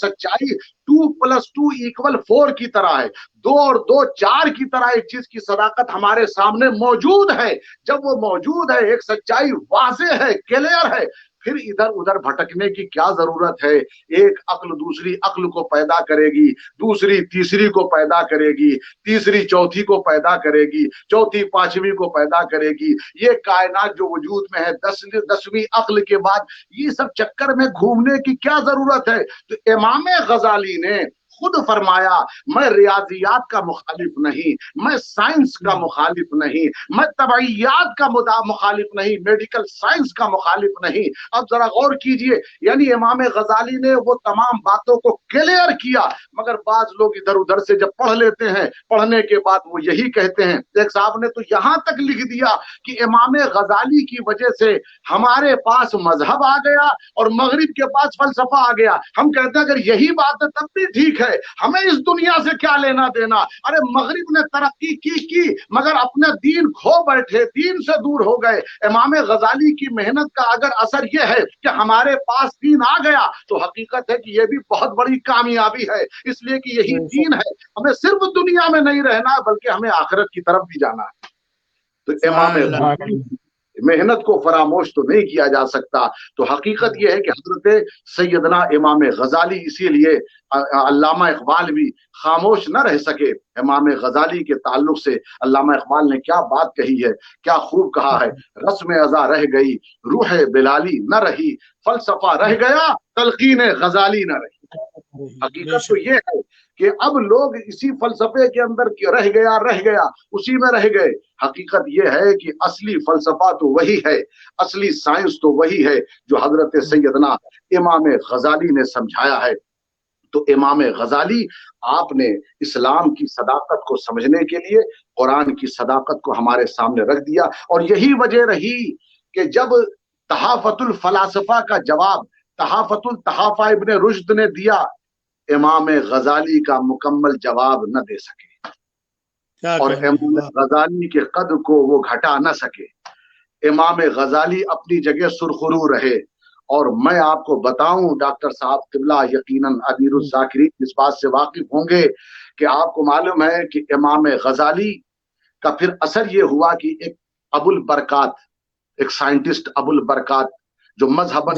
سچائی 2+2=4 کی طرح ہے، 2 اور 2 4 کی طرح ایک چیز کی صداقت ہمارے سامنے موجود ہے۔ جب وہ موجود ہے، ایک سچائی واضح ہے، کلیئر ہے، پھر ادھر ادھر بھٹکنے کی کیا ضرورت ہے؟ ایک عقل دوسری عقل کو پیدا کرے گی، دوسری تیسری کو پیدا کرے گی، تیسری چوتھی کو پیدا کرے گی، چوتھی پانچویں کو پیدا کرے گی۔ یہ کائنات جو وجود میں ہے 10ویں عقل کے بعد، یہ سب چکر میں گھومنے کی کیا ضرورت ہے؟ تو امام غزالی نے خود فرمایا میں ریاضیات کا مخالف نہیں، میں سائنس کا مخالف نہیں، میں طبعیات کا مخالف نہیں، میڈیکل سائنس کا مخالف نہیں۔ اب ذرا غور کیجئے، یعنی امام غزالی نے وہ تمام باتوں کو کلیئر کیا، مگر بعض لوگ ادھر ادھر سے جب پڑھ لیتے ہیں، پڑھنے کے بعد وہ یہی کہتے ہیں۔ ایک صاحب نے تو یہاں تک لکھ دیا کہ امام غزالی کی وجہ سے ہمارے پاس مذہب آ گیا اور مغرب کے پاس فلسفہ آ گیا۔ ہم کہتے ہیں اگر یہی بات ہے تب بھی ٹھیک ہے، ہمیں اس دنیا سے کیا لینا دینا؟ ارے مغرب نے ترقی کی مگر اپنے دین کھو بیٹھے، دین سے دور ہو گئے۔ امام غزالی کی محنت کا اگر اثر یہ ہے کہ ہمارے پاس دین آ گیا تو حقیقت ہے کہ یہ بھی بہت بڑی کامیابی ہے، اس لیے کہ یہی دین ہے۔ ہمیں صرف دنیا میں نہیں رہنا بلکہ ہمیں آخرت کی طرف بھی جانا ہے۔ تو امام غزالی محنت کو فراموش تو نہیں کیا جا سکتا۔ تو حقیقت یہ ہے کہ حضرت سیدنا امام غزالی، اسی لیے علامہ اقبال بھی خاموش نہ رہ سکے۔ امام غزالی کے تعلق سے علامہ اقبال نے کیا بات کہی ہے، کیا خوب کہا ہے، رسم ازا رہ گئی، روح بلالی نہ رہی، فلسفہ رہ گیا، تلقین غزالی نہ رہی۔ حقیقت تو یہ ہے کہ اب لوگ اسی فلسفے کے اندر رہ گیا اسی میں رہ گئے۔ حقیقت یہ ہے کہ اصلی فلسفہ تو وہی ہے، اصلی سائنس تو وہی ہے جو حضرت سیدنا امام غزالی نے سمجھایا ہے۔ تو امام غزالی آپ نے اسلام کی صداقت کو سمجھنے کے لیے قرآن کی صداقت کو ہمارے سامنے رکھ دیا، اور یہی وجہ رہی کہ جب تحافت الفلاسفہ کا جواب تحافت التحافہ ابن رشد نے دیا، امام غزالی کا مکمل جواب نہ دے سکے اور امام غزالی کے قدر کو وہ گھٹا نہ سکے۔ امام غزالی اپنی جگہ سرخرو رہے، اور میں آپ کو بتاؤں ڈاکٹر صاحب قبلہ یقیناً امیر الذاکرین اس بات سے واقف ہوں گے کہ آپ کو معلوم ہے کہ امام غزالی کا پھر اثر یہ ہوا کہ ایک ابو البرکات، ایک سائنٹسٹ ابو البرکات جو مذہباً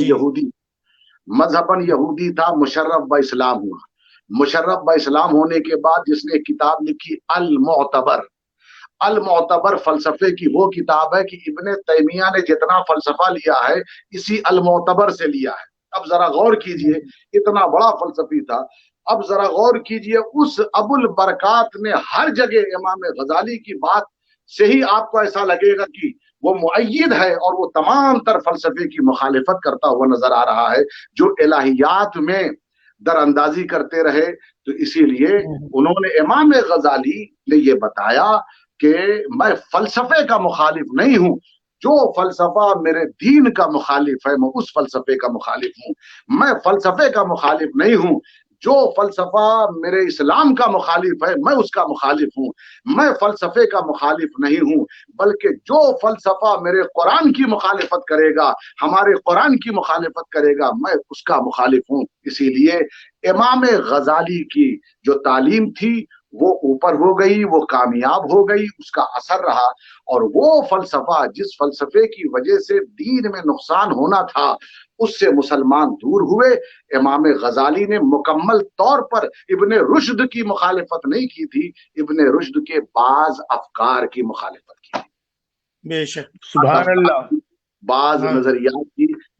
یہودی تھا، مشرف با اسلام ہوا۔ مشرف با اسلام ہونے کے بعد جس نے کتاب لکھی المعتبر، المعتبر فلسفے کی وہ کتاب ہے کہ ابن تیمیہ نے جتنا فلسفہ لیا ہے اسی المعتبر سے لیا ہے۔ اب ذرا غور کیجئے، اتنا بڑا فلسفی تھا۔ اب ذرا غور کیجئے، اس ابو البرکات نے ہر جگہ امام غزالی کی بات سے ہی آپ کو ایسا لگے گا کہ وہ مؤید ہے اور وہ تمام تر فلسفے کی مخالفت کرتا ہوا نظر آ رہا ہے، جو الہیات میں در اندازی کرتے رہے۔ تو اسی لیے انہوں نے امام غزالی نے یہ بتایا کہ میں فلسفے کا مخالف نہیں ہوں، جو فلسفہ میرے دین کا مخالف ہے میں اس فلسفے کا مخالف ہوں۔ میں فلسفے کا مخالف نہیں ہوں، جو فلسفہ میرے اسلام کا مخالف ہے میں اس کا مخالف ہوں۔ میں فلسفے کا مخالف نہیں ہوں، بلکہ جو فلسفہ میرے قرآن کی مخالفت کرے گا، ہمارے قرآن کی مخالفت کرے گا، میں اس کا مخالف ہوں۔ اسی لیے امام غزالی کی جو تعلیم تھی وہ اوپر ہو گئی، وہ کامیاب ہو گئی، اس کا اثر رہا، اور وہ فلسفہ جس فلسفے کی وجہ سے دین میں نقصان ہونا تھا اس سے مسلمان دور ہوئے۔ امام غزالی نے مکمل طور پر ابن رشد کی مخالفت نہیں کی تھی، ابن رشد کے بعض افکار کی مخالفت کی تھی، بے شک، سبحان اللہ، بعض نظریات کی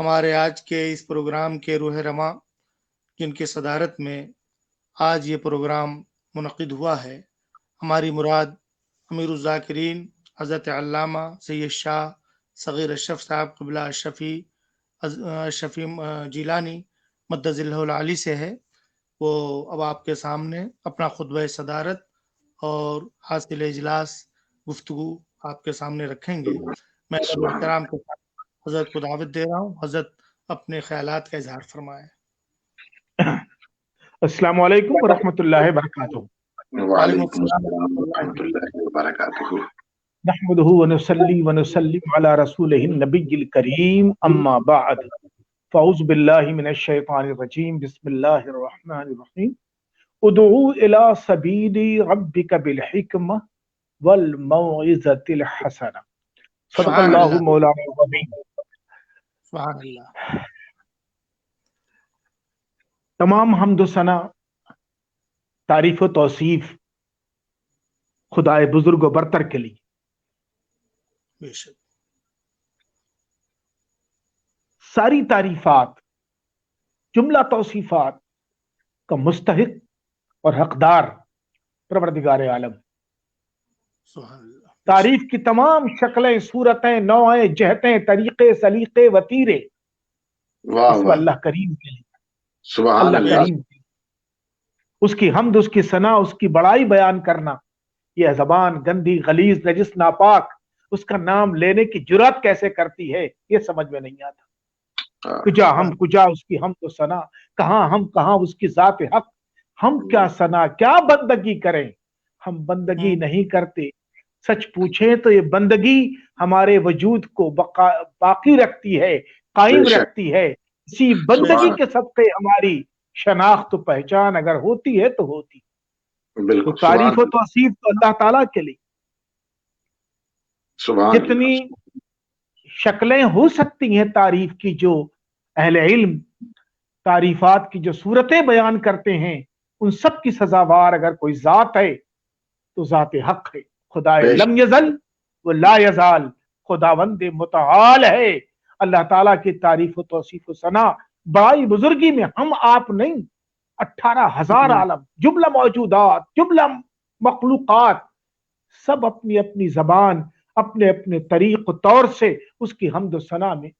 ہمارے آج کے اس پروگرام کے روح رواں جن کی صدارت میں آج یہ پروگرام منعقد ہوا ہے، ہماری مراد امیر الذاکرین حضرت علامہ سید شاہ صغیر اشرف صاحب قبلہ شفیع جیلانی مدظ اللہ العالی سے ہے۔ وہ اب آپ کے سامنے اپنا خطبہ صدارت اور حاصل اجلاس گفتگو آپ کے سامنے رکھیں گے۔ میں احترام کے ساتھ حضرت کو دعوت دے رہا ہوں، حضرت اپنے خیالات کا اظہار فرمائیں۔ السلام علیکم ورحمۃ اللہ وبرکاتہ۔ وعلیکم السلام ورحمۃ اللہ وبرکاتہ۔ نحمده ونصلي ونسلم على رسوله النبي الكريم اما بعد فاعوذ بالله من الشيطان الرجيم بسم الله الرحمن الرحيم ادعو الى سبيل ربك بالحكمة والموعظة الحسنة صدق الله مولانا العظيم۔ سبحان اللہ۔ تمام حمد و ثنا تعریف و توصیف خدائے بزرگ و برتر کے لیے۔ بے شک ساری تعریفات جملہ توصیفات کا مستحق اور حقدار پروردگار عالم۔ سبحان اللہ۔ تعریف کی تمام شکلیں، صورتیں، نوعیں، جہتیں، طریقے، سلیقے، وتیرے واہ اللہ کریم کے لیے، سبحان اللہ اللہ۔ کریم کے لیے۔ اس کی حمد، اس کی ثنا، اس کی بڑائی بیان کرنا، یہ زبان گندی، غلیظ، نجس، ناپاک اس کا نام لینے کی جرات کیسے کرتی ہے، یہ سمجھ میں نہیں آتا۔ کجا ہم کجا اس کی حمد و ثنا، کہاں ہم کہاں اس کی ذات حق۔ ہم کیا ثنا کیا بندگی کریں، ہم بندگی نہیں کرتے۔ سچ پوچھیں تو یہ بندگی ہمارے وجود کو باقی رکھتی ہے، قائم رکھتی ہے۔ اسی بندگی کے صدقے ہماری شناخت و پہچان اگر ہوتی ہے تو ہوتی۔ تو تعریف و توصیف تو اللہ تعالیٰ کے لیے۔ جتنی شکلیں ہو سکتی ہیں تعریف کی، جو اہل علم تعریفات کی جو صورتیں بیان کرتے ہیں، ان سب کی سزاوار اگر کوئی ذات ہے تو ذات حق ہے۔ خدائے لم یزل و لا یزال، خداوند متعال ہے۔ اللہ تعالیٰ کی تعریف و توصیف و ثنا بڑائی بزرگی میں ہم آپ نہیں، 18,000 عالم، جملہ موجودات، جملہ مخلوقات، سب اپنی اپنی زبان، اپنے اپنے طریق و طور سے اس کی حمد و ثنا میں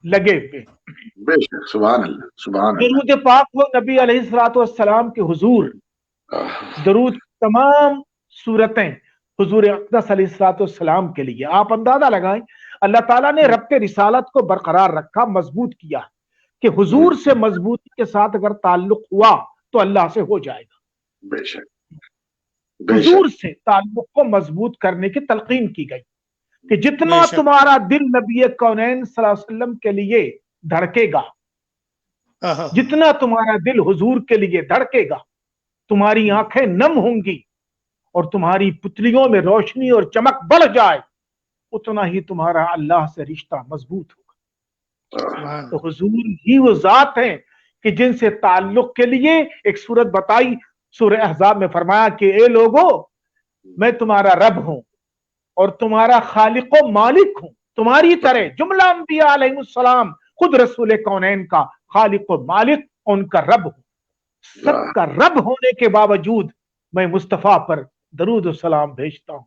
لگے ہوئے۔ سبحان اللہ، سبحان اللہ۔ درود پاک ہو نبی علیہ الصلوۃ والسلام کے حضور۔ درود تمام صورتیں حضور اقدس علیہ الصلوۃ والسلام کے لیے۔ آپ اندازہ لگائیں، اللہ تعالیٰ نے ربط رسالت کو برقرار رکھا، مضبوط کیا کہ حضور سے مضبوطی کے ساتھ اگر تعلق ہوا تو اللہ سے ہو جائے گا۔ بے شک حضور سے تعلق کو مضبوط کرنے کی تلقین کی گئی کہ جتنا تمہارا دل نبی کونین صلی اللہ علیہ وسلم کے لیے دھڑکے گا، جتنا تمہارا دل حضور کے لیے دھڑکے گا، تمہاری آنکھیں نم ہوں گی اور تمہاری پتلیوں میں روشنی اور چمک بڑھ جائے، اتنا ہی تمہارا اللہ سے رشتہ مضبوط ہوگا۔ تو حضور ہی وہ ذات ہیں کہ جن سے تعلق کے لیے ایک صورت بتائی، سورہ احزاب میں فرمایا کہ اے لوگو، میں تمہارا رب ہوں اور تمہارا خالق و مالک ہوں، تمہاری طرح جملہ انبیاء علیہ السلام خود رسول کونین کا خالق و مالک، ان کا رب ہوں۔ سب کا رب ہونے کے باوجود میں مصطفیٰ پر درود و سلام بھیجتا ہوں۔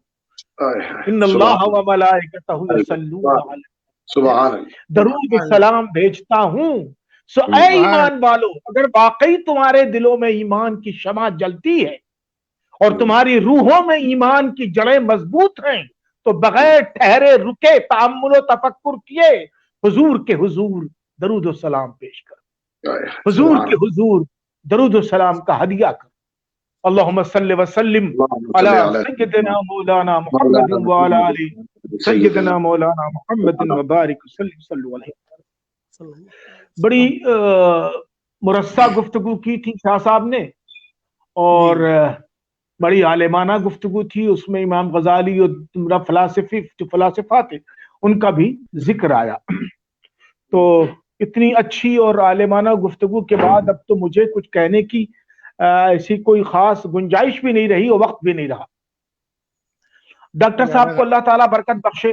ان اللہ و ملائکتہ یصلون علی، درود و سلام بھیجتا ہوں۔ سو اے ایمان والو، اگر واقعی تمہارے دلوں میں ایمان کی شمع جلتی ہے اور تمہاری روحوں میں ایمان کی جڑیں مضبوط ہیں تو بغیر ٹھہرے رکے تأمل و تفکر کیے حضور کے حضور درود و سلام پیش کر، حضور کے حضور درود و سلام کا ہدیہ کر۔ اللہم صلی وسلم علی سیدنا مولانا محمد وعلی آلہ سیدنا مولانا محمد وبارک وسلم صلی اللہ علیہ وسلم۔ بڑی مرصع گفتگو کی تھی شاہ صاحب نے، اور بڑی عالمانہ گفتگو تھی، اس میں امام غزالی اور فلاسفہ تھے ان کا بھی ذکر آیا۔ تو اتنی اچھی اور عالمانہ گفتگو کے بعد اب تو مجھے کچھ کہنے کی ایسی کوئی خاص گنجائش بھی نہیں رہی اور وقت بھی نہیں رہا۔ ڈاکٹر صاحب کو اللہ تعالیٰ برکت بخشے،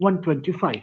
125,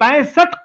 65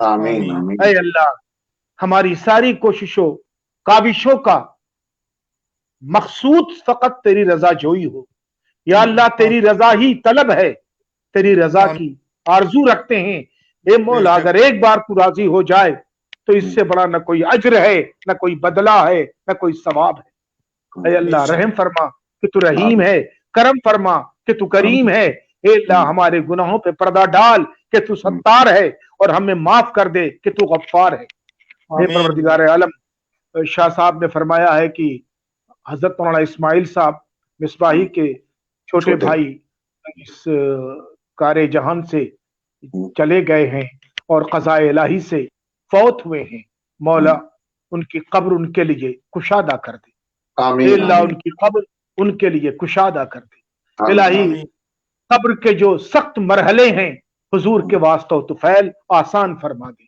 آمین آمین اے اللہ ہماری ساری کوششوں کاوشوں کا مقصود فقط تیری رضا جوئی ہو یا اللہ، تیری رضا ہی طلب ہے، تیری رضا کی آرزو رکھتے ہیں اے مولا۔ اگر ایک بار تو راضی ہو جائے تو اس سے بڑا نہ کوئی اجر ہے، نہ کوئی بدلہ ہے، نہ کوئی ثواب ہے۔ اے اللہ رحم فرما کہ تو رحیم ہے، کرم فرما کہ تو کریم ہے۔ اے اللہ ہمارے گناہوں پہ پردہ ڈال کہ تو ستار ہے، اور ہمیں معاف کر دے کہ تو غفار ہے۔ اے پروردگار عالم، شاہ صاحب نے فرمایا ہے کہ حضرت مولانا اسماعیل صاحب مصباحی کے چھوٹے بھائی اس کار جہان سے چلے گئے ہیں اور قضاء الہی سے فوت ہوئے ہیں۔ مولا ان کی قبر ان کے لیے کشادہ کر دے، اے اللہ ان کی قبر ان کے لیے کشادہ کر دے۔ الہی قبر کے جو سخت مرحلے ہیں حضور کے واسطہ و طفیل آسان فرما دے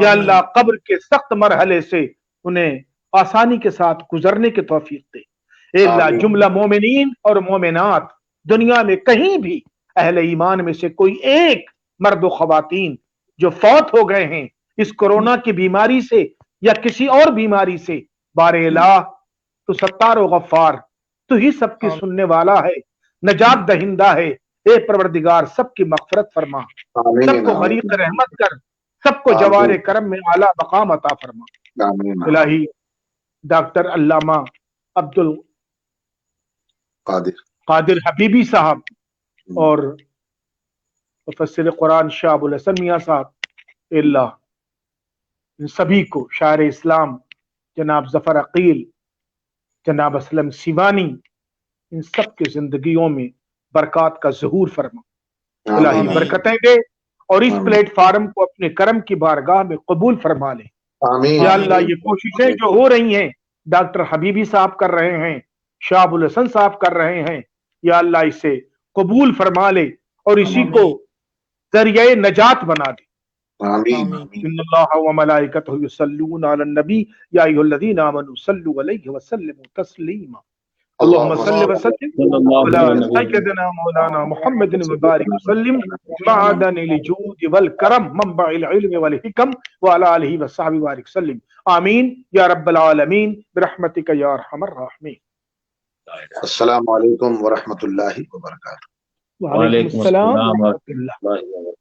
یا اللہ، قبر کے سخت مرحلے سے انہیں آسانی کے ساتھ گزرنے کی توفیق دے۔ اے اللہ جملہ مومنین اور مومنات دنیا میں کہیں بھی اہل ایمان میں سے کوئی ایک مرد و خواتین جو فوت ہو گئے ہیں اس کورونا کی بیماری سے یا کسی اور بیماری سے، بار الہ تو ستار و غفار، تو ہی سب کی سننے والا ہے، نجات دہندہ ہے۔ اے پروردگار سب کی مغفرت فرما، سب کو غریق رحمت کر، سب کو جوار کرم میں اعلیٰ مقام عطا فرما۔ الہی ڈاکٹر علامہ عبد القادر حبیبی صاحب اور مفسر قرآن شاہ ابو الحسن میاں صاحب، اے اللہ ان سبھی کو، شاعر اسلام جناب ظفر عقیل، جناب اسلم سیوانی، ان سب کے زندگیوں میں برکات کا ظہور فرما۔ الہی برکتیں دے اور اس پلیٹ فارم کو اپنے کرم کی بارگاہ میں قبول فرما لے یا اللہ۔ یہ کوششیں جو ہو رہی ہیں ڈاکٹر حبیبی صاحب کر رہے ہیں، شاہ ابو الحسن صاحب کر رہے ہیں، یا اللہ اسے قبول فرما لے اور اسی کو ذریعہ نجات بنا دے۔ آمین ان اللہ و ملائکتہ یصلون علی النبی یا ایھا الذین آمنوا صلوا علیہ وسلموا تسلیما۔ اللهم صل وسلم على سيدنا مولانا محمد وبارك وسلم معدن الجود والكرم منبع العلم والحكم وعلى آله وصحبه وبارك وسلم آمين يا رب العالمين برحمتك يا ارحم الراحمين۔ السلام علیکم ورحمۃ اللہ وبرکاتہ۔ وعلیکم السلام ورحمۃ اللہ۔